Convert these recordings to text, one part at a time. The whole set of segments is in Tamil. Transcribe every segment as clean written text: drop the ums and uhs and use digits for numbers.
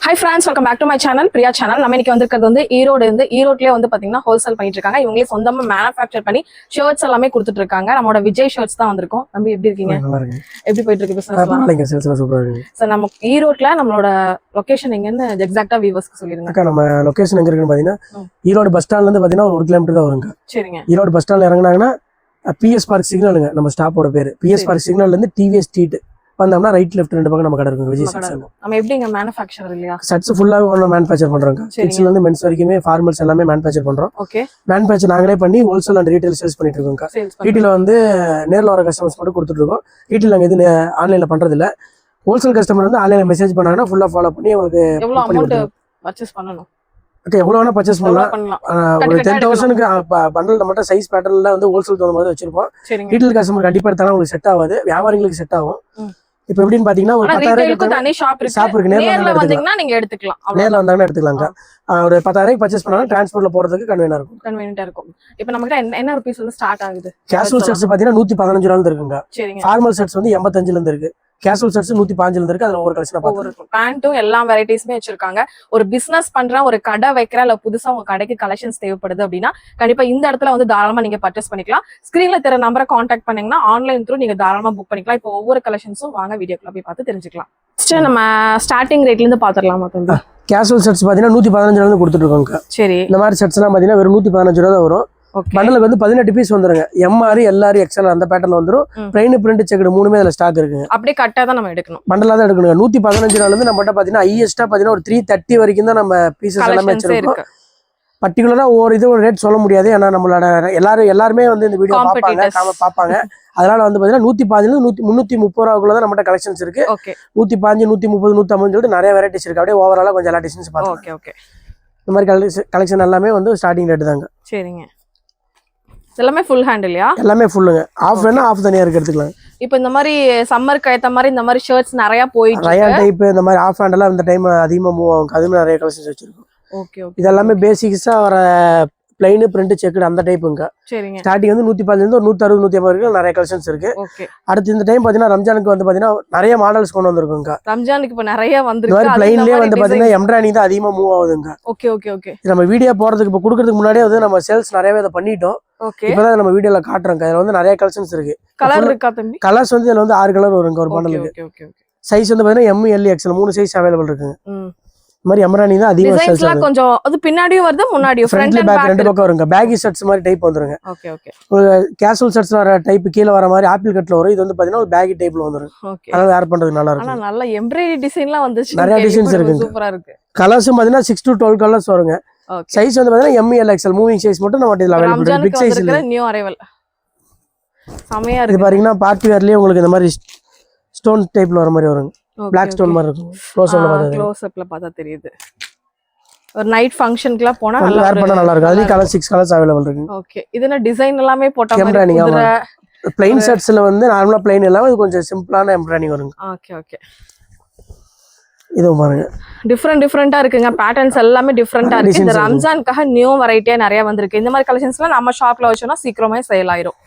Hi friends, welcome back to my channel, Priya channel. நம்ம இன்னைக்கு வந்திருக்கிறது வந்து ஈரோட்லயே வந்து பாத்தீங்கன்னா ஹோல்சேல் பண்ணிட்டு இருக்காங்க. இவங்களே சொந்தமா மேனுஃபேக்சர் பண்ணி ஷர்ட்ஸ் எல்லாமே கொடுத்துட்டு இருக்காங்க. நம்மளோட விஜய் ஷர்ட்ஸ் தான் வந்திருக்கோம். தம்பி எப்படி இருக்கீங்க? நல்லா இருக்கேன். எப்படி போயிட்டு இருக்கு பிசினஸ்? நல்லா சேல்ஸ்ல சூப்பரா இருக்கு. சோ நம்ம ஈரோட்ல நம்மளோட லொகேஷன் எங்கன்னு எக்ஸாக்ட்டா வியூவர்ஸ்க்கு சொல்லிருங்க. அக்கா நம்ம லொகேஷன் எங்க இருக்குன்னு பாத்தீங்கன்னா ஈரோடு பஸ் ஸ்டாண்ட்ல இருந்து பாத்தீங்கன்னா 1 கிலோமீட்டர் தான் வருங்க. சரிங்க. ஈரோடு பஸ் ஸ்டாண்ட்ல இறங்குனாங்கன்னா PS பார்க் சிக்னலுங்க நம்ம ஸ்டாப்போட பேரு. PS பார்க் சிக்னல்ல இருந்து TVS ஸ்ட்ரீட் வந்தோம்னா ரைட் லெஃப்ட் ரெண்டு பக்கம் நம்ம கடை இருக்குங்க. விஜய் ஷர்ட்ஸ். நம்ம எப்படிங்க மேனுஃபேக்சர் இல்லையா? ஷர்ட்ஸ் ஃபுல்லாவே ஒண்ணு மேனுஃபேக்சர் பண்றோங்க. கிட்ஸ்ல இருந்து மென்ஸ் வரைக்குமே ஃபார்மல்ஸ் எல்லாமே மேனுஃபேக்சர் பண்றோம். ஓகே. மேனுஃபேக்சர் நாங்களே பண்ணி ஹோல்சேல் அண்ட் ரீட்டைல் சேல்ஸ் பண்ணிட்டு இருக்கோங்க. ரீட்டைல வந்து நேர்ல வர கஸ்டமர்ஸ் மட்டும் கொடுத்துட்டு இருக்கோம். ரீட்டைல் நாங்க எது ஆன்லைன்ல பண்றது இல்ல. ஹோல்சேல் கஸ்டமர் வந்து ஆன்லைன்ல மெசேஜ் பண்ணாங்கன்னா ஃபுல்லா ஃபாலோ பண்ணி உங்களுக்கு எவ்வளவு அமௌண்ட் பர்ச்சேஸ் பண்ணனும்? ஓகே, எவ்வளவு வேணா பர்ச்சேஸ் பண்ணலாம். ஒரு 10,000க்கு பண்டல் மட்டும் சைஸ் பேட்டர்ன்ல வந்து ஹோல்சேல் தகுந்த மாதிரி வச்சிருப்போம். ரீட்டைல் கஸ்டமர் கண்டிப்பா எடுத்தாலும் உங்களுக்கு செட் ஆகாது, வியாபாரிகளுக்கு செட் ஆகும். இப்போ எப்படின்னு பாத்தீங்கன்னா ஒரு 10,000க்கு தனி ஷாப் இருக்கு. நேர்ல வந்தீங்கன்னா நீங்க எடுத்துக்கலாம். நேர்ல வந்தாங்கன்னா எடுத்துக்கலாம்ங்க. ஒரு 10,000க்கு பர்ச்சேஸ் பண்ணா டிரான்ஸ்போர்ட்ல போறதுக்கு கன்வீனியன்ட்டா இருக்கும். இப்போ நமக்கு என்ன ரூபீஸ் வந்து ஸ்டார்ட் ஆகுது? கேஷுவல் செட்ஸ் பாத்தீங்கன்னா 115 ரூபாயில இருந்து இருக்குங்க. ஃபார்மல் செட்ஸ் வந்து 85ல இருந்து இருக்கு. கேஷுவல் செட்ஸ் 115ல இருந்து இருக்கு. அதுல ஒரு கலெக்ஷனா பாத்துருக்கோம். பேண்ட்டும் எல்லா வெரைட்டிஸ்மே வச்சிருக்காங்க. ஒரு பிசினஸ் பண்றேன், ஒரு கடை வைக்கிறேன், இல்ல புதுசா உங்க கடைக்கு கலெக்ஷன்ஸ் தேவைப்படுது அப்படின்னா கண்டிப்பா இந்த இடத்துல வந்து தாராளமா நீங்க பர்ச்சேஸ் பண்ணிக்கலாம். ஸ்கிரீன்ல தெரிய நம்பரை கான்டாக்ட் பண்ணீங்கன்னா ஆன்லைன் த்ரூ நீங்க தாராளமா புக் பண்ணிக்கலாம். இப்போ ஒவ்வொரு கலெக்ஷன்ஸும் வாங்க வீடியோக்குள்ள போய் பார்த்து தெரிஞ்சுக்கலாம். நம்ம ஸ்டார்டிங் ரேட்ல இருந்து பாத்துடலாமா தம்பி? கேஷுவல் செட்ஸ் பாத்தீங்கன்னா 115 ரூபாயில இருந்து கொடுத்துட்டு இருக்கோங்க. சரி. இந்த மாதிரி செட்ஸ் எல்லாம் பாத்தீங்கன்னா வெறும் 115 ரூபா தான் வரும். பண்டலுக்கு வந்து 18 பீஸ் வந்துருங்க. MR LR XL அந்த பேட்டர்ல வந்துரும். பிளைன் பிரிண்ட் செக்டு மூணுமே அதுல ஸ்டாக் இருக்குங்க. அப்படியே கட்டா தான் நம்ம எடுக்கணும். பண்டலா தான் எடுக்கணும். 115 ரூபாயில இருந்து நம்மட்ட பாத்தீங்கன்னா ஹையஸ்டா பாத்தீங்கன்னா ஒரு 330 வரைக்கும் தான் நம்ம பீசஸ் எல்லாமே வச்சிருக்கோம். பர்టిక్యులரா ஒரு ரேட் சொல்ல முடியாது. ஏன்னா நம்மளோட எல்லாருமே வந்து இந்த வீடியோ பாப்பாங்க. அதனால வந்து பாத்தீங்கன்னா 115 இருந்து 330 ரூபாய்க்குள்ள தான் நம்மட்ட கலெக்ஷன்ஸ் இருக்கு. 115 130 150 சொல்லிட்டு நிறைய வெரைட்டிஸ் இருக்கு. அப்படியே ஓவராலா கொஞ்சம் எல்லா டிசைன்ஸ் பாருங்க. Okay okay. இந்த மாதிரி கலெக்ஷன் எல்லாமே வந்து ஸ்டார்டிங் ரேட் தாங்க. சரிங்க. எல்லாமே ஃபுல் ஹேண்ட் இல்லையா? எல்லாமே ஃபுல்லுங்க. ஆஃப் வேணா ஆஃப் தனியா இருக்கு, எடுத்துக்கலாம். இப்போ இந்த மாதிரி சம்மருக்கு ஏத்த மாதிரி இந்த மாதிரி ஷர்ட்ஸ் நிறைய போயிட்டு ரயான் டைப் இந்த மாதிரி ஆஃப் ஹேண்ட் எல்லாம் இந்த டைம் அதிகமா மூவ் ஆகும். அதுமே நிறைய கலெக்ஷன்ஸ் வச்சிருக்கோம். Okay okay. இது எல்லாமே பேசிக்ஸா வர பிளைன் பிரிண்ட் செக்டு அந்த டைப்புங்க. சரிங்க. ஸ்டார்டிங் வந்து 115 இருந்து ஒரு 160 150 வரைக்கும் நிறைய கலெக்ஷன்ஸ் இருக்கு. ஓகே. அடுத்து இந்த டைம் பாத்தீங்கன்னா ரம்ஜானுக்கு வந்து பாத்தீங்கன்னா நிறைய மாடல்ஸ் கொண்டு வந்திருக்குங்க. ரம்ஜானுக்கு இப்ப நிறைய வந்திருக்கு. பிளைன்லயே வந்து பாத்தீங்கன்னா எம்ப்ராய்டிங் தான் அதிகமா மூவ் ஆகுதுங்க. Okay okay okay. நம்ம வீடியோ போறதுக்கு இப்ப குடுக்கிறதுக்கு முன்னாடியே வந்து நம்ம சேல்ஸ் நிறையவே இத பண்ணிட்டோம். ஓகே. இப்பதான் நம்ம வீடியோல காட்டுறோம். இதுல வந்து நிறைய கலெக்ஷன்ஸ் இருக்கு. கலர் இருக்கா தம்பி? கலர்ஸ் வந்து இதுல வந்து 6 கலர் வருங்க ஒரு பண்டலுக்கு. Okay okay okay. சைஸ் வந்து பாத்தீங்கன்னா M L XL 3 size available இருக்குங்க. இந்த மாதிரி எம்ப்ராய்டிங் தான் அதிகமா சேல்ஸ் ஆகுது. கொஞ்சம் அது பின்னாடியும் வருது, முன்னாடியும் ஃப்ரண்ட் அண்ட் பேக் ரெண்டு பக்கம் வருங்க. பேகி ஷர்ட்ஸ் மாதிரி டைப் வந்துருங்க. Okay okay. ஒரு கேஷுவல் ஷர்ட்ஸ் வர டைப் கீழ வர மாதிரி ஆப்பிள் கட்ல வரும். இது வந்து பாத்தீங்கன்னா ஒரு பேகி டைப்ல வந்துரும். ஓகே. அதனால வேர் பண்றதுக்கு நல்லா இருக்கும். ஆனா நல்ல எம்ப்ராய்டரி டிசைன்லாம் வந்துச்சு. நிறைய டிசைன்ஸ் இருக்கு. சூப்பரா இருக்கு. கலர்ஸும் பாத்தீங்கன்னா 6 to 12 கலர்ஸ் வருங்க. சைஸ் வந்து பாத்தீங்கன்னா M L XL moving size மட்டும் நம்ம இதுல அவேலபிள் இருக்கு. பிக் சைஸ் இல்ல. New arrival. சமையா இருக்கு. இது பாத்தீங்கன்னா பார்ட்டி வேர்லயே உங்களுக்கு இந்த மாதிரி ஸ்டோன் டைப்ல வர மாதிரி வருங்க. Black stone மாதிரி இருக்கும். க்ளோஸ் அப்ல பார்த்தா தெரியுது. ஒரு நைட் ஃபங்க்ஷனுக்குலாம் போனா நல்லா வேர் பண்ணா நல்லா இருக்கும். அதுல கலர் 6 கலர்ஸ் அவேலபிள் இருக்கு. ஓகே. இதுன டிசைன் எல்லாமே போட்ட மாதிரி குதிரை plain shirtsல வந்து நார்மலா plain எல்லாம் இது கொஞ்சம் சிம்பிளான எம்ப்ராய்டிங் வருங்க. Okay okay. இது பாருங்க. டிஃபரண்டா இருக்குங்க. பேட்டர்ன்ஸ் எல்லாமே டிஃபரண்டா இருக்கு. இந்த ரம்ஜானுக்காக நியூ வெரைட்டியா நிறைய வந்திருக்கு. இந்த மாதிரி கலெக்ஷன்ஸ்லாம் நம்ம ஷாப்ல வச்சோம்னா சீக்கிரமே சேல் ஆயிரும்.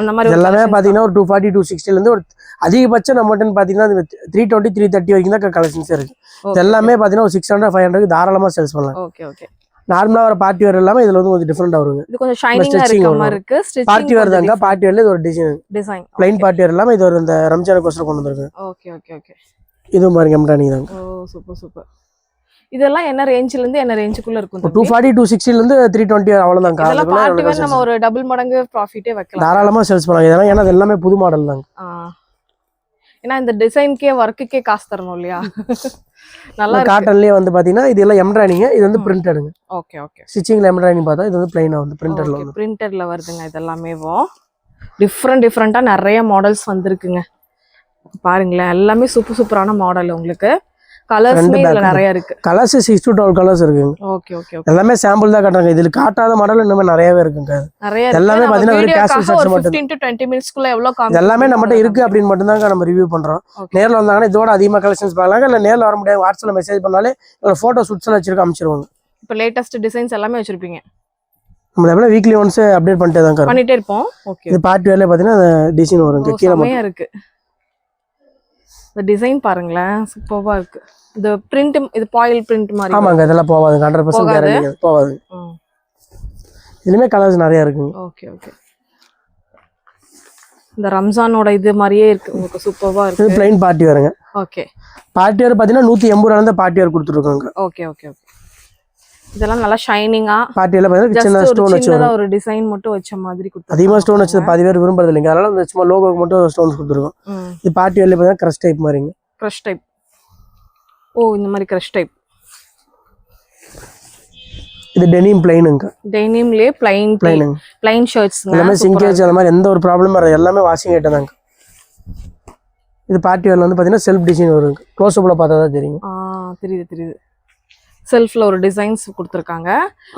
அந்த மாதிரி எல்லாமே பாத்தீங்கன்னா ஒரு 240 260ல இருந்து ஒரு அதிகபட்சம் நம்மட்டன்னு பாத்தீங்கன்னா 320 330 வரைக்கும் தான் கலெக்ஷன்ஸ் இருக்கு. எல்லாமே பாத்தீங்கன்னா ஒரு 600 500 தாராளமா சேல்ஸ் பண்ணலாம். Okay okay. நார்மலா வர பார்ட்டி வேர் எல்லாமே இதுல வந்து கொஞ்சம் டிஃபரண்டா வருங்க. இது கொஞ்சம் ஷைனிங்கா இருக்க மாதிரி இருக்கு. பார்ட்டி வேர் தாங்க. பார்ட்டி வேர்ல இது ஒரு டிசைன் ப்ளைன் பார்ட்டி வேர் எல்லாமே இது ஒரு இந்த ரம்ஜானுக்கு கோசரம் கொண்டு வந்திருக்காங்க. Okay okay okay. இது பாருங்க எம்ப்ராய்டிங் தாங்க. ஓ சூப்பர் சூப்பர். இதெல்லாம் என்ன ரேஞ்சில இருந்து என்ன ரேஞ்சுக்குள்ள இருக்கும்? 240 260ல இருந்து 320 அவ்வளவுதான். இதெல்லாம் பார்ட்டி வேர் நம்ம ஒரு டபுள் மடங்கு ப்ராஃபிட்டே வைக்கலாம். தாராளமா சேல்ஸ் பண்ணலாம். இதெல்லாம் ஏன்னா எல்லாமே புது மாடல் தாங்க. ஏன்னா இந்த டிசைன்க்கே வர்க்குக்கே காசு தரணும் இல்லையா? நல்லா காட்டன்லயே வந்து பாத்தீங்கன்னா இது எல்லாம் எம்ப்ராய்டிங், இது வந்து பிரிண்டடுங்க. Okay okay. ஸ்டிச்சிங்ல எம்ப்ராய்டிங் பார்த்தா இது வந்து பிளைனா வந்து பிரிண்டட்ல வந்து பிரிண்டட்ல வருதுங்க. இதெல்லாமேவோ டிஃபரண்டா நிறைய மாடல்ஸ் வந்திருக்குங்க. பாருங்களேன், எல்லாமே சூப்பரான மாடல். உங்களுக்கு கலர்ஸ்மே இதுல நிறைய இருக்கு. கலர்ஸ் 6 to 12 கலர்ஸ் இருக்குங்க. Okay okay okay. எல்லாமே சாம்பிள் தான் காட்டுறாங்க. இதுல காட்டாத மாடல் இன்னும் நிறையவே இருக்குங்க. நிறைய எல்லாமே பாத்தீங்கன்னா ஒரு கேஷுவல் செட்ஸ் மட்டும் 15 to 20 மினிட்ஸ்க்குள்ள எவ்வளவு காமிக்கும் எல்லாமே நம்மட்ட இருக்கு அப்படினு மட்டும் தான் நம்ம ரிவ்யூ பண்றோம். நேர்ல வந்தாங்கன்னா இதோட அதிகமா கலெக்ஷன்ஸ் பார்க்கலாம். இல்ல நேர்ல வர முடியாது, வாட்ஸ்அப்ல மெசேஜ் பண்ணாலே ஒரு போட்டோ ஷூட்ஸ் எல்லாம் வச்சிருக்க அனுப்பிச்சிருவாங்க. இப்போ லேட்டஸ்ட் டிசைன்ஸ் எல்லாமே வச்சிருப்பீங்க. நம்ம எப்பவும் வீக்லி ஒன்ஸ் அப்டேட் பண்ணிட்டே இருப்போம். ஓகே. இது பார்ட்டி வேர்ல பாத்தீங்கன்னா டிசைன் வரும். கீழ மட்டும் இருக்கு. இந்த டிசைன் பாருங்களேன், சூப்பர்வா இருக்கு. இந்த பிரிண்ட், இது பாயில் பிரிண்ட் மாதிரி. ஆமாங்க, இதெல்லாம் போகாதுங்க, 100% கேரண்டி போகாது. இதுலயுமே கலர்ஸ் நிறைய இருக்குங்க. Okay okay. இந்த ரம்ஜானோட இது மாதிரியே இருக்கு, உங்களுக்கு சூப்பர்வா இருக்கு. இது பிளைன் பார்ட்டி வேர்ங்க. ஓகே. பார்ட்டி வேர் பாத்தீங்கன்னா 180 ரூபாயில இருந்து பார்ட்டி வேர் கொடுத்துருக்காங்க. Okay okay okay. இதெல்லாம் நல்லா ஷைனிங்கா, பார்ட்டி வேர்ல பாத்தீங்கன்னா சின்ன ஸ்டோன் வச்சு ஒரு டிசைன் மட்டும் வச்ச மாதிரி கொடுத்து. அதிகமா ஸ்டோன் வச்சது பாதி பேர் விரும்புறது இல்லைங்க, அதனால அந்த சும்மா லோகோக்கு மட்டும் ஸ்டோன்ஸ் கொடுத்துருக்கோம். இது பார்ட்டி வேர்ல பாத்தீங்கன்னா கிரஷ் டைப் மாதிரிங்க. Crush type. ஓ, இந்த மாதிரி கிரஷ் டைப். இது டெனிம் பிளைனுங்க. டெனிம்லயே பிளைன் ஷர்ட்ஸ். எல்லாமே சிங்கேஜ் அந்த மாதிரி எந்த ஒரு ப்ராப்ளமும் வராது, எல்லாமே வாஷிங் ஐட்டம் தாங்க. இது பார்ட்டி வேர்ல வந்து பாத்தீங்கன்னா செல்ஃப் டிசைன் வருங்க. க்ளோஸ் அப்ல பார்த்தா தான் தெரியும். தெரியுது தெரியுது. செல்ஃப்ல ஒரு டிசைன்ஸ் கொடுத்திருக்காங்க.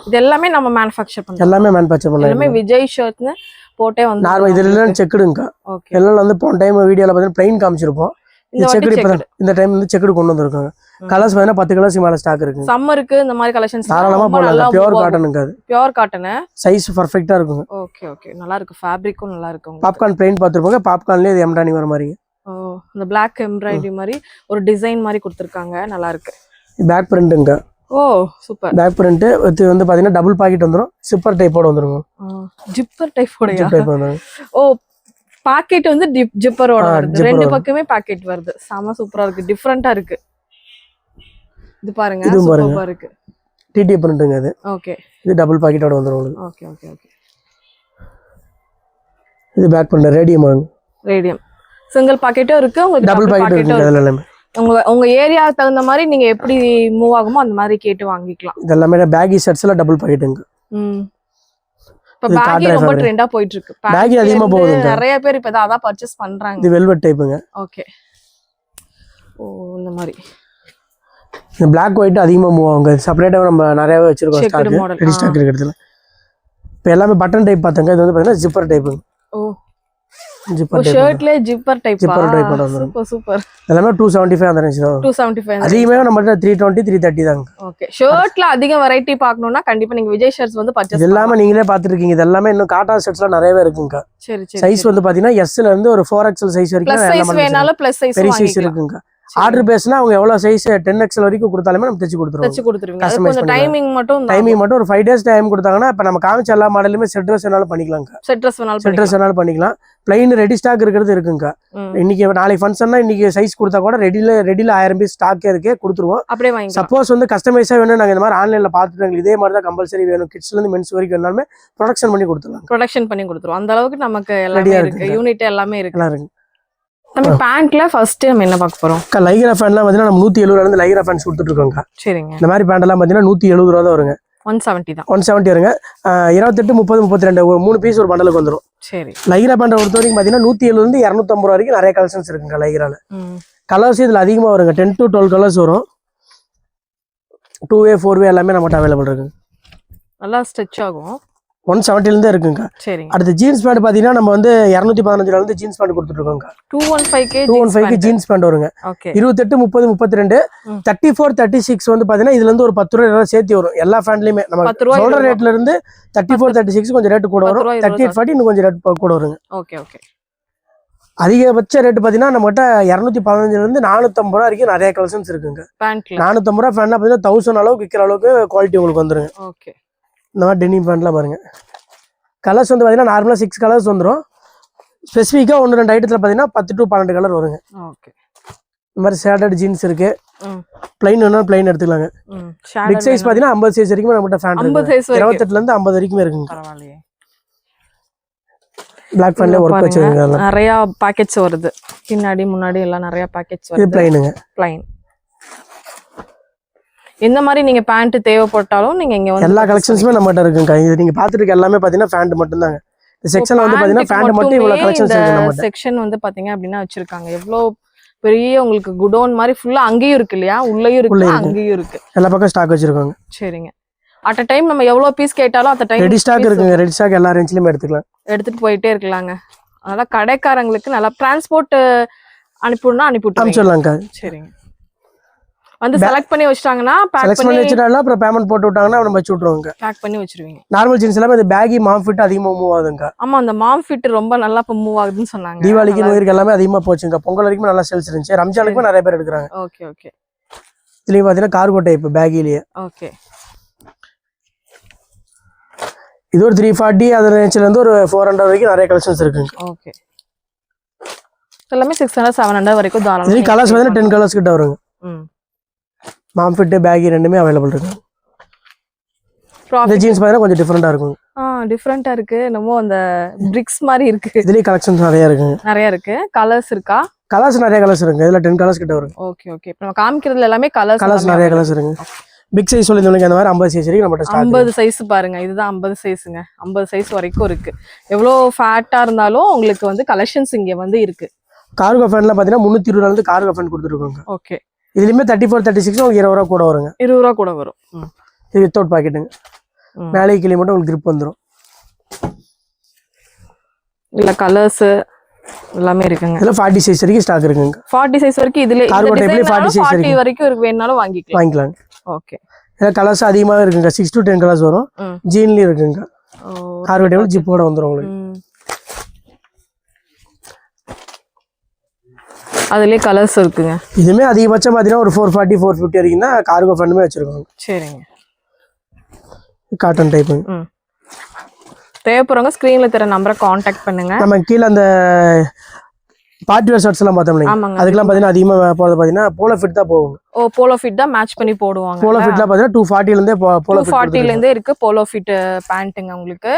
இது எல்லாமே நம்ம மேனுஃபேக்சர் பண்றோம். எல்லாமே மேனுஃபேக்சர் பண்ணலாம். எல்லாமே விஜய் ஷர்ட்னு போட்டே வந்து நார்மல். இதுல செக்குடுங்க. ஓகே. எல்லாம் வந்து போன டைம் வீடியோல பாத்தீங்கன்னா பிளைன் காமிச்சிருப்போம். இது செக்குடு இப்ப இந்த டைம் வந்து செக்குடு கொண்டு வந்திருக்காங்க. கலர்ஸ் பாத்தீங்கன்னா 10 கலர்ஸ் மேல ஸ்டாக் இருக்கு. சம்மருக்கு இந்த மாதிரி கலெக்ஷன்ஸ் தாராளமா போடலாம். பியூர் காட்டனுங்க. அது பியூர் காட்டன். சைஸ் பெர்ஃபெக்ட்டா இருக்குங்க. Okay okay. நல்லா இருக்கு. ஃபேப்ரிக்கும் நல்லா இருக்கு. Popcorn plain பாத்துருப்பாங்க. பாப்கார்ன்லயே இது எம்ப்ராய்டிங் வர மாதிரி. இந்த Black எம்ப்ராய்டரி மாதிரி ஒரு டிசைன் மாதிரி கொடுத்திருக்காங்க. நல்லா இருக்கு. பேக் பிரிண்ட்ங்க. ஓ சூப்பர். பேக் பிரிண்ட் இது வந்து பாத்தீங்கன்னா டபுள் பாக்கெட் வந்துரும். சிப்பர் டைப்போட வந்துருங்க. ஜிப்பர் டைப்போடயா? ஜிப் டைப் வந்துரும். ஓ, பாக்கெட் வந்து ஜிப்பரோட வருது. ரெண்டு பக்கமே பாக்கெட் வருது. செம சூப்பரா இருக்கு. டிஃபரண்டா இருக்கு. இது பாருங்க, சூப்பரா இருக்கு. டிடி பிரிண்ட்ங்க இது. ஓகே. இது டபுள் பாக்கெட்டோட வந்துரும். Okay okay okay. இது back print radium. Radium single பாக்கெட்டும் இருக்கு, உங்களுக்கு டபுள் பாக்கெட் இருக்கு. அதுல எல்லாமே உங்க ஏரியாக்கு தகுந்த மாதிரி நீங்க எப்படி மூவ் ஆகுமோ அந்த மாதிரி கேட்டு வாங்கிக்கலாம். இது எல்லாமே பேகி ஷர்ட்ஸ்ல டபுள் பாக்கெட்டுங்க. இப்ப பேகி ரொம்ப ட்ரெண்டா போயிட்டு இருக்கு. பேகி அதிகமா போகுது. நிறைய பேர் இப்ப அதான் பர்ச்சேஸ் பண்றாங்க. இது வெல்வெட் டைப்புங்க. ஓகே. ஓ, இந்த மாதிரி இந்த Black white அதிகமா மூவ் ஆகுங்க. செப்பரேட்டா நம்ம நிறையவே வச்சிருக்கோம் ஸ்டாக். ரெடி ஸ்டாக் இருக்கிறதுல இப்போ எல்லாமே பட்டன் டைப் பாத்தங்க. இது வந்து பாத்தீங்கன்னா ஜிப்பர் டைப்புங்க. ஓ, ஜிப்பர் ஷர்ட்ல ஜிப்பர் டைப். ஜிப்பர் டைப் வந்துரும். Super super. எல்லாமே 275 அந்த ரேஞ்ச் தான். 275. அதிகமே நம்மட்ட 320 330 தாங்க. ஓகே. ஷர்ட்ல அதிக வெரைட்டி பார்க்கணும்னா கண்டிப்பா நீங்க விஜய் ஷர்ட்ஸ் வந்து பர்ச்சேஸ் எல்லாமே நீங்களே பாத்துருக்கீங்க. இது எல்லாமே இன்னும் காட்டா ஷர்ட்ஸ்லாம் நிறையவே இருக்குங்க. சரி சரி. சைஸ் வந்து பாத்தீங்கன்னா S ல இருந்து ஒரு 4XL சைஸ் வரைக்கும் எல்லாமே சைஸ் வேணாலும் ப்ளஸ் சைஸ் பெரிய சைஸ் இருக்குங்க. ஆர்டர் பேஸ்னா அவங்க எவ்வளவு சைஸ் 10XL வரைக்கும் கொடுத்தாலுமே நம்ம தச்சு கொடுத்துருவோம். கொஞ்சம் டைமிங் மட்டும் ஒரு 5 days டைம் கொடுத்தாங்கன்னா இப்ப நம்ம காமிச்ச எல்லா மாடலுமே செட் ட்ரெஸ் வேணாலும் பண்ணிக்கலாங்க. செட் ட்ரெஸ் வேணாலும் பண்ணிக்கலாம். பிளைன் ரெடி ஸ்டாக் இருக்கிறது இருக்குங்க. இன்னைக்கு நாளைக்கு ஃபங்க்ஷன்னா இன்னைக்கு சைஸ் கொடுத்தா கூட ரெடில 1000 பீஸ் ஸ்டாக்கே இருக்கே கொடுத்துருவோம். அப்படியே வாங்கிக்கலாம். சப்போஸ் வந்து கஸ்டமைஸா வேணும், நாங்க இந்த மாதிரி ஆன்லைன்ல பாத்துட்டாங்க இதே மாதிரி தான் கம்பல்சரி வேணும், கிட்ஸ்ல இருந்து மென்ஸ் வரைக்கும் வேணாலுமே ப்ரொடக்ஷன் பண்ணி கொடுத்துருவோம். அந்த அளவுக்கு நமக்கு எல்லாமே இருக்கு. யூனிட் எல்லாமே இருக்கு. நம்ம பேண்ட்ல ஃபர்ஸ்ட் நம்ம என்ன பார்க்க போறோம்? லைக்ரா ஃபேன்லாம் பாத்தீங்கன்னா நம்ம 170 ரூபாயில இருந்து லைக்ரா ஃபேன்ஸ் கொடுத்துட்டு இருக்கோங்க. சரிங்க. இந்த மாதிரி பேண்ட் எல்லாம் பாத்தீங்கன்னா 170 ரூபா தான் வருங்க. 170 தான். 170 வருங்க. 28 30 32 ஒரு 3 பீஸ் ஒரு பண்டலுக்கு வந்துரும். சரி. லைக்ரா பேண்ட் பொறுத்த வரைக்கும் பாத்தீங்கன்னா 170 இருந்து 250 ரூபா வரைக்கும் நிறைய கலெக்ஷன்ஸ் இருக்குங்க லைக்ரால. கலர்ஸ் இதுல அதிகமா வருங்க. 10 to 12 கலர்ஸ் வரும். 2way 4way எல்லாமே நம்மகிட்ட அவைலபிள் இருக்கு. நல்லா ஸ்ட்ரெச் ஆகும். 170 இருந்து இருக்குங்க. சரிங்க. அடுத்து ஜீன்ஸ் பேண்ட் பாத்தீங்கன்னா நம்ம வந்து 215 ல இருந்து ஜீன்ஸ் பேண்ட் கொடுத்துட்டு இருக்கோங்க. 215 ஜீன்ஸ் பேண்ட் வருங்க. 28 30 32 34 36 வந்து பாத்தீங்கன்னா இதுல இருந்து ஒரு 10 ரூபாய் சேர்த்து வரும். எல்லா பேண்ட்லயுமே நம்ம சொல்ற ரேட்ல இருந்து 34 36 கொஞ்சம் ரேட் கூட வரும். 38 40 இன்னும் கொஞ்சம் ரேட் கூட வருங்க. Okay okay. அதிகபட்ச ரேட் பாத்தீங்கன்னா நம்மகிட்ட 215 ல இருந்து 450 ரூபாய் வரைக்கும் நிறைய கலெக்ஷன்ஸ் இருக்குங்க. 450 ரூபாய் பேண்ட்னா பாத்தீங்கன்னா 1000 அளவுக்கு விக்கிற அளவுக்கு குவாலிட்டி உங்களுக்கு வந்துருங்க. ஓகே. இந்த மாதிரி டெனிம் பேண்ட்லாம் பாருங்க. கலர்ஸ் வந்து பாத்தீங்கன்னா நார்மலா 6 கலர்ஸ் வந்துரும். ஸ்பெசிஃபிக்கா 1-2 ஐட்டத்துல பாத்தீங்கன்னா 10 to 12 கலர் வருங்க. ஓகே. இந்த மாதிரி ஷேடட் ஜீன்ஸ் இருக்கு. ப்ளைன் வேணா ப்ளைன் எடுத்துக்கலாங்க. பிக் சைஸ் பாத்தீங்கன்னா 50 சைஸ் வரைக்கும் நம்மகிட்ட ஃபேண்ட் இருக்கு. 28 ல இருந்து 50 வரைக்கும் இருக்குங்க. பரவாயில்லையே. Black பேண்ட்ல வர்க் வச்சிருக்காங்க. நிறைய பாக்கெட்ஸ் வருது. பின்னாடி முன்னாடி எல்லாம் நிறைய பாக்கெட்ஸ் வருது. இது ப்ளைனுங்க. ப்ளைன். இந்த மாதிரி நீங்க பேண்ட் தேவைப்பட்டாலும் நீங்க இங்க வந்து எல்லா கலெக்ஷன்ஸுமே நம்மகிட்ட இருக்குங்க. இது நீங்க பாத்துட்டு இருக்க எல்லாமே பாத்தீங்கன்னா பேண்ட் மட்டும் தாங்க. இந்த செக்ஷன்ல வந்து பாத்தீங்கன்னா பேண்ட் மட்டும் இவ்வளவு கலெக்ஷன்ஸ் இருக்கு நம்மகிட்ட. செக்ஷன் வந்து பாத்தீங்க அப்படினா வச்சிருக்காங்க. எவ்வளவு பெரிய உங்களுக்கு குடோன் மாதிரி ஃபுல்லா அங்கேயும் இருக்கு இல்லையா? உள்ளேயும் இருக்கு, அங்கேயும் இருக்கு. எல்லா பக்கம் ஸ்டாக் வச்சிருக்காங்க. சரிங்க. அட் a டைம் நம்ம எவ்வளவு பீஸ் கேட்டாலும் at a time ready stock இருக்குங்க. ரெடி ஸ்டாக் எல்லா ரேஞ்ச்லயும் எடுத்துக்கலாம். எடுத்துட்டு போயிட்டே இருக்கலாங்க. அதனால கடைக்காரங்களுக்கு நல்லா டிரான்ஸ்போர்ட் அனுப்பிவிடணும்னா அனுப்பிவிட்டுருவாங்க. அனுப்பிச்சிடலாங்க. சரிங்க. வந்து செலக்ட் பண்ணி வச்சிட்டாங்கன்னா பேக் செலக்ட் பண்ணி வச்சிட்டாலும் அப்புறம் பேமெண்ட் போட்டு விட்டாங்கன்னா நம்ம வச்சு விட்டுருவாங்க. பேக் பண்ணி வச்சிருவீங்க. நார்மல் ஜீன்ஸ் எல்லாமே இந்த பேகி மாம் ஃபிட் அதிகமா மூவ் ஆகுதுங்க. ஆமா அந்த மாம் ஃபிட் ரொம்ப நல்லா இப்ப மூவ் ஆகுதுன்னு சொன்னாங்க. தீபாவளிக்கு நோயிருக்கு எல்லாமே அதிகமா போச்சுங்க. பொங்கல் வரைக்கும் நல்லா சேல்ஸ் இருந்துச்சு. ரம்ஜானுக்கு நிறைய பேர் எடுக்கிறாங்க. Okay okay. இதுலயும் பாத்தீங்கன்னா கார்கோ டைப் பேகிலேயே. ஓகே. இது ஒரு 340 அது ரேஞ்சில இருந்து ஒரு 400 வரைக்கும் நிறைய கலெக்ஷன்ஸ் இருக்குங்க. ஓகே. எல்லாமே 600 700 வரைக்கும் தாராளமா. இது கலர்ஸ் பாத்தீங்கன்னா 10 கலர்ஸ் கிட்ட வருங்க. மாம் ஃபிட் பேகி ரெண்டுமே அவைலபிள் இருக்கு. இந்த ஜீன்ஸ் பாத்தீங்கன்னா கொஞ்சம் டிஃபரெண்டா இருக்கும். டிஃபரெண்டா இருக்கு. என்னமோ அந்த பிரிக்ஸ் மாதிரி இருக்கு. இதுலயே கலெக்ஷன்ஸ் நிறைய இருக்குங்க. நிறைய இருக்கு. கலர்ஸ் இருக்கா? கலர்ஸ் நிறைய கலர்ஸ் இருக்கு. இதுல 10 கலர்ஸ் கிட்ட வரும். Okay okay. இப்போ நம்ம காமிக்கிறதுல எல்லாமே கலர்ஸ் நிறைய கலர்ஸ் இருக்கு. பிக் சைஸ் சொல்லிருந்தீங்க அந்த மாதிரி 50 சைஸ் வரைக்கும் நம்மட்ட ஸ்டாக் 50 சைஸ் பாருங்க. இதுதான் 50 சைஸ்ங்க. 50 சைஸ் வரைக்கும் இருக்கு. எவ்வளவு ஃபேட்டா இருந்தாலும் உங்களுக்கு வந்து கலெக்ஷன்ஸ் இங்க வந்து இருக்கு. கார்கோ ஃபேன்ல பாத்தீங்கன்னா 320 ல இருந்து கார்கோ ஃபேன் கொடுத்துருக்காங்க. ஓகே. இதுலயுமே 34 36 உங்களுக்கு 20 ரூபா கூட வருங்க. 20 ரூபா கூட வரும். இது வித்தவுட் பாக்கெட்டுங்க. மேலே கீழே மட்டும் உங்களுக்கு grip வந்துரும். இல்ல கலர்ஸ் எல்லாமே இருக்குங்க. இதுல 40 சைஸ் வரைக்கும் ஸ்டாக் இருக்குங்க. 40 சைஸ் வரைக்கும் இதுல கார்கோ டைப்ல 40 சைஸ் 40 வரைக்கும் இருக்கு. வேணாலும் வாங்கிக்கலாம். ஓகே. இதுல கலர்ஸ் அதிகமா இருக்குங்க. 6 to 10 கலர்ஸ் வரும். ஜீன்லயும் இருக்குங்க. கார்கோ டைப்ல ஜிப்போட வந்துரும் உங்களுக்கு. அதுலயே கலர்ஸ் இருக்குங்க. இதுமே அதிகபட்சம் பாத்தீங்கன்னா ஒரு 440 450 வரைக்கும் தான் கார்கோ ஃபேனுமே வச்சிருக்காங்க. சரிங்க. Cotton type. தேவைப்படுறவங்க ஸ்கிரீன்ல தர நம்பரை காண்டாக்ட் பண்ணுங்க. நம்ம கீழே அந்த பார்ட்டி வேர் ஷர்ட்ஸ் எல்லாம் பார்த்தோம் இல்லையா, அதுக்கெல்லாம் பாத்தீங்கன்னா அதிகமா போறது பாத்தீங்கன்னா போலோ ஃபிட் தான் போகும். போலோ ஃபிட் தான் மேட்ச் பண்ணி போடுவாங்க. போலோ ஃபிட்ல பாத்தீங்கன்னா 240 ல இருந்தே போலோ 240 ல இருந்தே இருக்கு போலோ ஃபிட் பேண்ட்ங்க உங்களுக்கு.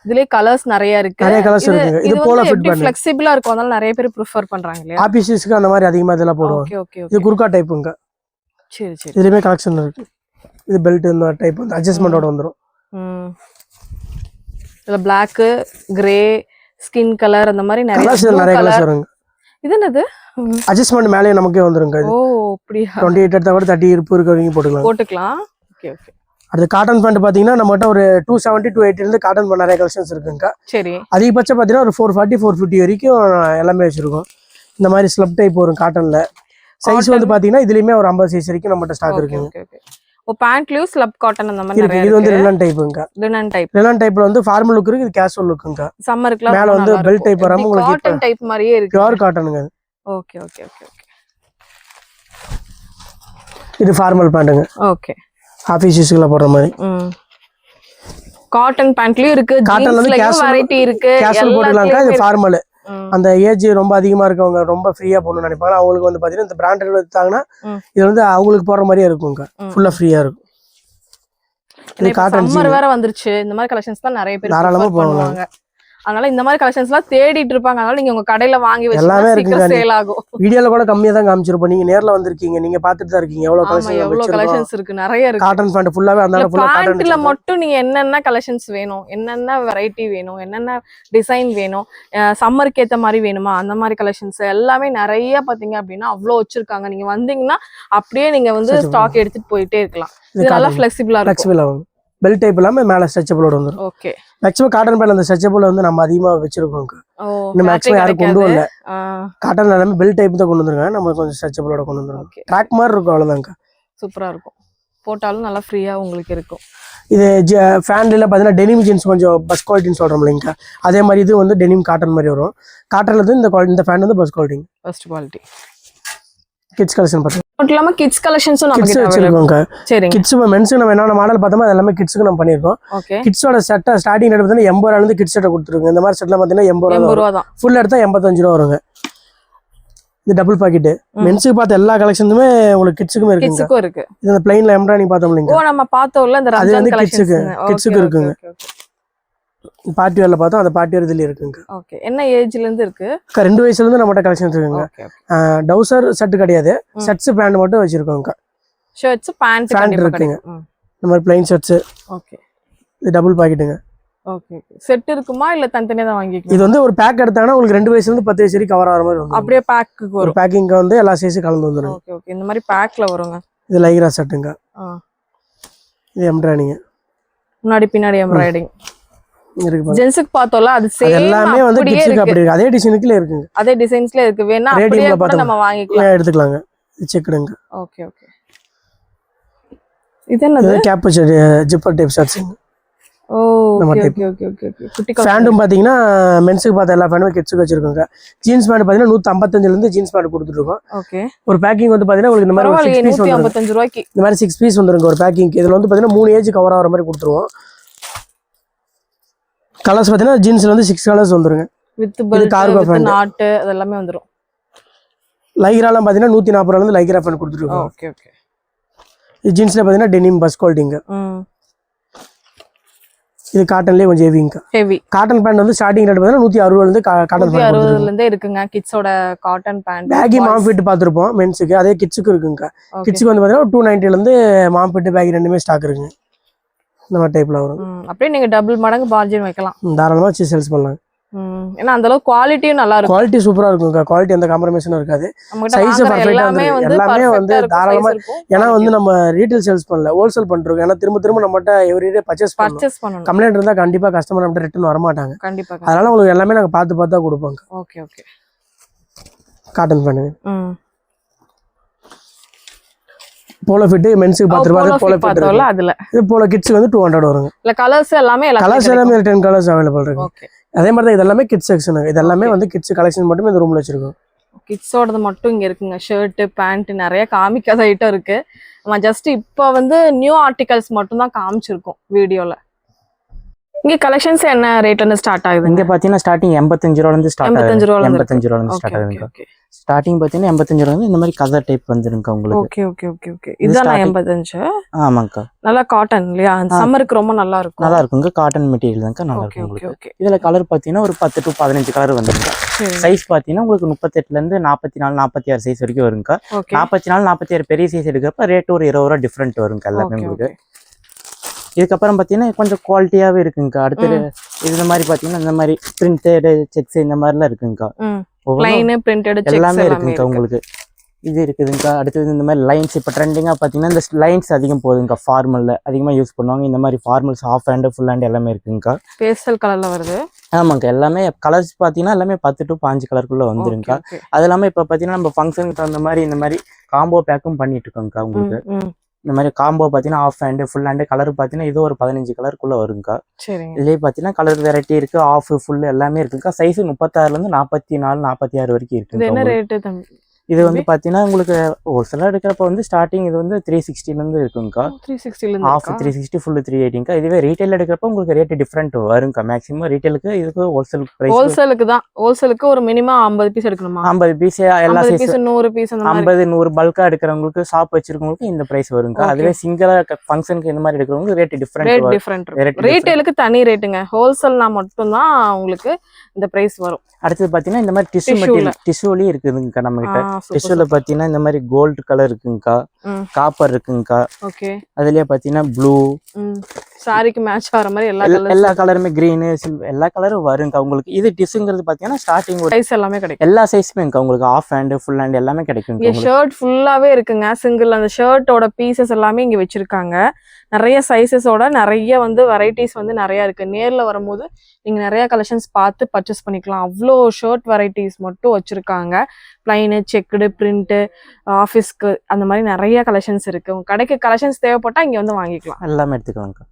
இதுலயே கலர்ஸ் நிறைய இருக்கு. நிறைய கலர்ஸ் இருக்கு. இது போலோ ஃபிட் பேண்ட் ஃப்ளெக்சிபிளா இருக்கும். அதனால நிறைய பேர் ப்ரிஃபர் பண்றாங்க இல்லையா? ஆபீஸ்க்கு அந்த மாதிரி அதிகமா இதெல்லாம் போடுவாங்க. Okay okay. இது குர்கா டைப்புங்க. சரி சரி. இதுலயே கலெக்ஷன் இருக்கு. இது பெல்ட் இந்த டைப் வந்து அட்ஜஸ்ட்மென்ட்டோட வந்துரும். இதுல Black, கிரே, ஸ்கின் கலர் அந்த மாதிரி நிறைய கலர்ஸ் வருங்க. இது என்னது? அட்ஜஸ்ட்மென்ட் மேலே நமக்கே வந்துருங்க. இது ஓ அப்படியே 28 எடுத்தா கூட 30 இருப்பு இருக்க வரைக்கும் போட்டுக்கலாம். Okay okay. அடுத்து காட்டன் பேண்ட் பாத்தீங்கன்னா நம்மகிட்ட ஒரு 270 280 இருந்து காட்டன் பேண்ட் நிறைய கலெக்ஷன்ஸ் இருக்குங்க. சரி. அதிகபட்சம் பாத்தீங்கன்னா ஒரு 440 450 வரைக்கும் எல்லாமே வச்சிருக்கோம். இந்த மாதிரி ஸ்லப் டைப் வரும் காட்டன்ல. சைஸ் வந்து பாத்தீங்கன்னா இதுலயுமே ஒரு 50 சைஸ் வரைக்கும் நம்மகிட்ட ஸ்டாக் இருக்குங்க. Okay okay. ஓ பேண்ட்லயும் ஸ்லப் காட்டன் அந்த மாதிரி நிறைய இது வந்து ரிலன் டைப்புங்க. ரிலன் டைப்ல வந்து ஃபார்மல் லுக் இருக்கு, இது கேஷுவல் லுக்குங்க. சம்மருக்கு மேல வந்து பெல்ட் டைப் வராம உங்களுக்கு காட்டன் டைப் மாதிரியே இருக்கு. பியூர் காட்டனுங்க. Okay okay okay okay. இது ஃபார்மல் பேண்ட்ங்க. ஓகே. ஆபீஸ் யூஸ்க்குள்ள போடுற மாதிரி. காட்டன் பேண்ட்லயும் இருக்கு, ஜீன்ஸ்லயும் வெரைட்டி இருக்கு. கேஷுவல் போட்டுக்கலாம்க்கா. இது ஃபார்மல். அந்த ஏஜ் ரொம்ப அதிகமா இருக்கவங்க ரொம்ப ஃப்ரீயா போடணும்னு நினைப்பாங்க. அவங்களுக்கு வந்து பாத்தீங்கன்னா இந்த பிராண்டட் எடுத்தாங்கன்னா இது வந்து அவங்களுக்கு போற மாதிரியே இருக்குங்க. ஃபுல்லா ஃப்ரீயா இருக்கும். இது காட்டன் சம்மர் வேற வந்துருச்சு. இந்த மாதிரி கலெக்ஷன்ஸ் தான் நிறைய பேர் தாராளமா போவாங்க. அதனால இந்த மாதிரி கலெக்ஷன்ஸ் எல்லாம் தேடிட்டு இருப்பாங்க. அதனால நீங்க உங்க கடையில வாங்கி வச்சு எல்லாமே சீக்கிரம் சேல் ஆகும். வீடியோல கூட கம்மியா தான் காமிச்சிருப்போம். நீங்க நேர்ல வந்திருக்கீங்க, நீங்க பாத்துட்டு தான் இருக்கீங்க. எவ்வளவு கலெக்ஷன்ஸ் இருக்கு, நிறைய இருக்கு. காட்டன் பேண்ட் ஃபுல்லாவே அந்த ஃபுல்லா காட்டன். பேண்ட்ல மட்டும் நீங்க என்னென்ன கலெக்ஷன்ஸ் வேணும், என்னென்ன வெரைட்டி வேணும், என்னென்ன டிசைன் வேணும், சம்மருக்கு ஏத்த மாதிரி வேணுமா அந்த மாதிரி கலெக்ஷன்ஸ் எல்லாமே நிறைய பாத்தீங்க அப்படின்னா அவ்வளவு வச்சிருக்காங்க. நீங்க வந்தீங்கன்னா அப்படியே நீங்க வந்து ஸ்டாக் எடுத்துட்டு போயிட்டே இருக்கலாம். இது நல்லா ஃபிளெக்சிபிளா இருக்கும். பெல்ட் டைப் இல்லாம மேல ஸ்ட்ரெச்சபிளோட வந்துரும். ஓகே. மேக்ஸிமம் காட்டன் பேண்ட் அந்த ஸ்ட்ரெச்சபிள் வந்து நம்ம அதிகமா வச்சிருக்கோம். இன்னும் மேக்ஸிமம் யாரும் கொண்டு வரல. காட்டன்ல எல்லாமே பெல்ட் டைப் தான் கொண்டு வந்துருக்காங்க. நம்ம கொஞ்சம் ஸ்ட்ரெச்சபிளோட கொண்டு வந்துருக்கோம். ட்ராக் மாதிரி இருக்கும், அவ்வளவுதாங்க. சூப்பரா இருக்கும். போட்டாலும் நல்லா ஃப்ரீயா உங்களுக்கு இருக்கும். இது ஃபேன்ல பாத்தீங்கன்னா டெனிம் ஜீன்ஸ் கொஞ்சம் பஸ் குவாலிட்டின்னு சொல்றோம் இல்லைங்க. அதே மாதிரி இது வந்து டெனிம் காட்டன் மாதிரி வரும். காட்டன்ல வந்து இந்த ஃபேன் வந்து bus quality, first quality. Kids collection பாத்தீங்க. மட்டும் இல்லாம கிட்ஸ் கலெக்ஷன்ஸும் நம்ம கிட்ஸ் வச்சிருக்கோங்க. சரிங்க. கிட்ஸ் மென்ஸ் நம்ம என்னென்ன மாடல் பார்த்தோமோ அது எல்லாமே கிட்ஸ்க்கு நம்ம பண்ணிருக்கோம். ஓகே. கிட்ஸோட செட் ஸ்டார்டிங் ரேட் பார்த்தீங்கன்னா 80 ரூபாயில இருந்து கிட்ஸ் செட் கொடுத்துருக்கோம். இந்த மாதிரி செட்ல பார்த்தீங்கன்னா 80 ரூபா தான். ஃபுல் எடுத்தா 85 ரூபா வருங்க. இது டபுள் பாக்கெட். மென்ஸ்க்கு பார்த்த எல்லா கலெக்ஷனுமே உங்களுக்கு கிட்ஸ்க்குமே இருக்குங்க. கிட்ஸ்க்கும் இருக்கு. இது அந்த பிளைன்ல எம்ப்ராய்டிங் பார்த்தோம் இல்லைங்க. ஓ நம்ம பார்த்தோம்ல அந்த ரம்ஜான் கலெக்ஷன்ஸ். கிட்ஸ்க்கு இருக்குங்க. பார்ட்டி வேர்ல பார்த்தோம், அந்த பார்ட்டி வேர் இதுல இருக்குங்க. ஓகே. என்ன ஏஜ்ல இருந்து இருக்கு? 2 வயசுல இருந்து நம்மட்ட கலெக்ஷன்ஸ் இருக்குங்க. டவுசர் செட் கிடையாது, செட்ஸ் பேண்ட் மட்டும் வச்சிருக்கோங்க. ஷர்ட்ஸ் பேண்ட் இருக்குங்க. இந்த மாதிரி பிளைன் ஷர்ட்ஸ். ஓகே. இது டபுள் பாக்கெட்டுங்க. Okay okay. செட் இருக்குமா இல்ல தனித்தனியா தான் வாங்கிக்கலாம்? இது வந்து ஒரு பேக் எடுத்தாங்கன்னா உங்களுக்கு 2 வயசுல இருந்து 10 வயசு வரைக்கும் கவர் ஆகிற மாதிரி வரும். அப்படியே பேக்கு வரும். பேக்கிங் வந்து எல்லா சைஸும் கலந்து வந்துரும். Okay okay. இந்த மாதிரி பேக்ல வருங்க. இது லைக்ரா செட்டுங்க. இது எம்ப்ராய்டிங். முன்னாடி பின்னாடி எம்ப்ராய்டிங் இருக்கு. ஜென்ஸ்க்கு பார்த்தோம்ல அது சேம் எல்லாமே வந்து கிட்ஸ்க்கு அப்படி இருக்கு. அதே டிசைனுக்குல இருக்குங்க. அதே டிசைன்ஸ்ல இருக்கு. வேணா அப்படியே கூட நம்ம வாங்கிக்கலாம், எடுத்துக்கலாங்க. செக்குடுங்க. Okay okay. இது என்னது? Cap zipper type shirts. ஓ ஓகே ஓகே ஓகே ஓகே குட்டி ஃபேண்டும் பாத்தீங்கன்னா மென்ஸுக்கு பார்த்த எல்லா ஃபேனுமே கிட்ஸுக்கு வச்சிருக்கோங்க. ஜீன்ஸ் பேண்ட் பாத்தீங்கன்னா 155 இருந்து ஜீன்ஸ் பேண்ட் கொடுத்துருக்கோம். ஓகே. ஒரு பேக்கிங் வந்து பாத்தீங்கன்னா உங்களுக்கு இந்த மாதிரி 6 பீஸ் வந்துரும். 155 ரூபாய்க்கு இந்த மாதிரி 6 பீஸ் வந்துருங்க ஒரு பேக்கிங். இதுல வந்து பாத்தீங்கன்னா 3 ஏஜ் கவர் ஆகிற மாதிரி கொடுத்துருவோம். கலர்ஸ் பாத்தீங்கன்னா ஜீன்ஸ்ல வந்து 6 கலர்ஸ் வந்துருங்க. வித் பெல்ட் வித் நாட் அதெல்லாம் வந்துரும். லைக்ராலாம் பாத்தீங்கன்னா 140 ரூபாயில இருந்து லைக்ரா ஃபேன் கொடுத்துருக்கோம். Okay okay. இது ஜீன்ஸ்ல பாத்தீங்கன்னா டெனிம் பஸ் குவாலிட்டிங்க. இது காட்டன்லயே கொஞ்சம் ஹெவி காட்டன் பேண்ட் வந்து ஸ்டார்டிங் ரேட் பார்த்தா 160 ரூபாயில இருந்து காட்டன் பேண்ட் 160 இருந்து இருக்குங்க. கிட்ஸோட காட்டன் பேண்ட் பேகி மாம் ஃபிட் பாத்துறோம் மென்ஸ்க்கு. அதே கிட்ஸ்க்கு இருக்குங்க. கிட்ஸ்க்கு வந்து பாத்தீங்கன்னா 290 ல இருந்து மாம் ஃபிட் பேகி ரெண்டுமே ஸ்டாக் இருக்குங்க. இந்த மாதிரி டைப்ல வரும். அப்படியே நீங்க டபுள் மடங்கு மார்ஜின் வைக்கலாம். தாராளமா வச்சு சேல்ஸ் பண்ணலாம். ஏன்னா அந்த அளவுக்கு குவாலிட்டியும் நல்லா இருக்கும். குவாலிட்டி சூப்பரா இருக்குங்க. குவாலிட்டி எந்த காம்ப்ரமைஸும் இருக்காது. சைஸ் பர்ஃபெக்ட்டா எல்லாமே வந்து தாராளமா. ஏன்னா வந்து நம்ம ரீட்டைல் சேல்ஸ் பண்ணல, ஹோல்சேல் பண்றோம். ஏன்னா திரும்ப நம்மகிட்ட எவ்ரிடே பர்ச்சேஸ் பண்ணணும். கம்ப்ளைண்ட் இருந்தா கண்டிப்பா கஸ்டமர் நம்மகிட்ட ரிட்டர்ன் வர மாட்டாங்க. கண்டிப்பா. அதனால உங்களுக்கு எல்லாமே நாங்க பார்த்து தான் கொடுப்போங்க. Okay okay. காட்டன் பண்ணுங்க. போலோ ஃபிட் மென்ஸ்க்கு 10 ரூபாய் போலோ ஃபிட் வரல. அதுல இது போலோ கிட்ஸ்க்கு வந்து 200 வருங்க. இல்ல கலர்ஸ் எல்லாமே 10 கலர்ஸ் அவைலபிள் இருக்கு. ஓகே. அதே மாதிரி தான் இதெல்லாமே கிட்ஸ் செக்ஷன். இதெல்லாமே வந்து கிட்ஸ் கலெக்ஷன் மட்டும் இந்த ரூம்ல வச்சிருக்கோம். கிட்ஸோடது மட்டும் இங்க இருக்குங்க. ஷர்ட் பேண்ட் நிறைய காமிக்காத ஐட்டம் இருக்கு. நம்ம ஜஸ்ட் இப்போ வந்து நியூ ஆர்டிகல்ஸ் மட்டும் தான் காமிச்சிருக்கோம் வீடியோல. இங்க கலெக்ஷன்ஸ் என்ன ரேட்ல இருந்து ஸ்டார்ட் ஆகுது? இங்க பாத்தீங்கன்னா ஸ்டார்டிங் 85 ரூபாயில இருந்து ஸ்டார்ட் ஆகுது. 85 ரூபாயில இருந்து ஸ்டார்ட் ஆகுதுங்க. ஸ்டார்டிங் பாத்தீங்கன்னா 85 ரூபாயில இருந்து இந்த மாதிரி கதர் டைப் வந்துருங்க உங்களுக்கு. Okay okay okay okay. இதான் 85. ஆமாங்க. நல்லா காட்டன் இல்லையா? சம்மருக்கு ரொம்ப நல்லா இருக்கும். நல்லா இருக்குங்க. காட்டன் மெட்டீரியல் தான்க்கா நல்லா இருக்கும் உங்களுக்கு. இதுல கலர் பாத்தீங்கன்னா ஒரு 10 to 15 கலர் வந்துருங்க. சைஸ் பாத்தீங்கன்னா உங்களுக்கு 38 ல இருந்து 44 46 சைஸ் வரைக்கும் வருங்க. 44 46 பெரிய சைஸ் எடுக்கிறப்ப ரேட் ஒரு 20 ரூபாய் டிஃபரெண்ட் வருங்க எல்லாமே உங்களுக்கு. இதுக்கப்புறம் பார்த்தீங்கன்னா கொஞ்சம் குவாலிட்டியாகவே இருக்குங்கக்கா. அடுத்தது இந்த மாதிரி பார்த்தீங்கன்னா இந்த மாதிரி பிரிண்டட் செக்ஸ் இந்த மாதிரிலாம் இருக்குங்கக்கா. எல்லாமே இருக்குங்கக்கா உங்களுக்கு. இது இருக்குதுங்கக்கா. அடுத்தது இந்த மாதிரி லைன்ஸ் இப்போ ட்ரெண்டிங்காக பார்த்தீங்கன்னா இந்த லைன்ஸ் அதிகம் போகுதுங்கக்கா. ஃபார்மலில் அதிகமாக யூஸ் பண்ணுவாங்க. இந்த மாதிரி formals half hand full hand எல்லாமே இருக்குங்கக்கா. பேஸ்டல் கலரில் வருது. ஆமாங்கக்கா. எல்லாமே கலர்ஸ் பார்த்தீங்கன்னா எல்லாமே 10 to 15 கலருக்குள்ளே வந்துருங்கக்கா. அது இல்லாமல் இப்போ பார்த்தீங்கன்னா நம்ம ஃபங்க்ஷனுக்கு தகுந்த மாதிரி இந்த மாதிரி காம்போ பேக்கும் பண்ணிட்டு இருக்கோங்கக்கா உங்களுக்கு. இந்த மாதிரி காம்போ பார்த்தீங்கன்னா of hand full hand colour பார்த்தீங்கன்னா இது ஒரு 15 கலருக்குள்ள வருங்கக்கா. இதுலேயே பார்த்தீங்கன்னா கலர் வெரைட்டி இருக்கு. ஆஃப் ஃபுல் எல்லாமே இருக்குங்கக்கா. சைஸ் 36 ல இருந்து 44 46 வரைக்கும் இருக்கு. என்ன ரேட்டு தம்பி? இது வந்து பாத்தீங்கன்னா உங்களுக்கு ஹோல்சேலா எடுக்கிறப்ப வந்து ஸ்டார்டிங் இது வந்து 360 ல இருந்து இருக்குங்கக்கா. 360 ல இருந்து ஆஃப் 360 ஃபுல் 380ங்கக்கா. இதுவே ரீட்டைல் எடுக்கிறப்ப உங்களுக்கு ரேட் டிஃபரெண்ட் வருங்கக்கா. மேக்ஸிமம் ரீட்டைலுக்கு இதுக்கு ஹோல்சேல் பிரைஸ். ஹோல்சேலுக்கு தான். ஹோல்சேலுக்கு ஒரு மினிமம் 50 பீஸ் எடுக்கணுமா? 50 பீஸ் எல்லா சைஸ் 100 பீஸ் அந்த மாதிரி 50 100 பல்கா எடுக்கிறவங்களுக்கு ஷாப் வச்சிருக்கவங்களுக்கு இந்த பிரைஸ் வருங்கக்கா. அதுவே சிங்கிளா ஃபங்க்ஷனுக்கு இந்த மாதிரி எடுக்கிறவங்களுக்கு ரேட் டிஃபரெண்ட். ரீட்டைலுக்கு தனி ரேட்டுங்க. ஹோல்சேல்னா மட்டும் தான் உங்களுக்கு இந்த பிரைஸ் வரும். அடுத்து பாத்தீங்கன்னா இந்த மாதிரி டிஷ்யூ மெட்டீரியல் டிஷ்யூலயே இருக்குதுங்கக்கா நம்ம கிட்ட. டிஷ்யூல பாத்தீங்கன்னா இந்த மாதிரி கோல்டு கலர் இருக்குங்கக்கா. காப்பர் இருக்குங்கக்கா. ஓகே. அதுலயே பாத்தீங்கன்னா ப்ளூ சாரிக்கு மேட்ச் ஆற மாதிரி எல்லா கலருமே கிரீன் சில்வர் எல்லா கலரும் வருங்கக்கா உங்களுக்கு. இது டிஷ்யூங்கிறது பாத்தீங்கன்னா ஸ்டார்டிங் சைஸ் எல்லாமே கிடைக்கும். எல்லா சைஸுமே உங்களுக்கு ஆஃப் ஹேண்ட் ஃபுல் ஹேண்ட் எல்லாமே கிடைக்கும். ஷர்ட் ஃபுல்லாவே இருக்குங்க. சிங்கிள் அந்த ஷர்ட்டோட பீசஸ் எல்லாமே இங்க வச்சிருக்காங்க. நிறைய சைஸஸோட நிறைய வந்து வெரைட்டிஸ் வந்து நிறைய இருக்கு. நேர்ல வரும்போது நீங்க நிறைய கலெக்ஷன்ஸ் பார்த்து பர்ச்சேஸ் பண்ணிக்கலாம். அவ்வளோ ஷர்ட் வெரைட்டிஸ் மட்டும் வச்சிருக்காங்க. பிளைனு செக்குடு பிரிண்ட் ஆஃபீஸ்க்கு அந்த மாதிரி நிறைய கலெக்ஷன்ஸ் இருக்கு. உங்க கடைக்கு கலெக்ஷன்ஸ் தேவைப்பட்டா இங்க வந்து வாங்கிக்கலாம். எல்லாமே எடுத்துக்கலாம்க்கா.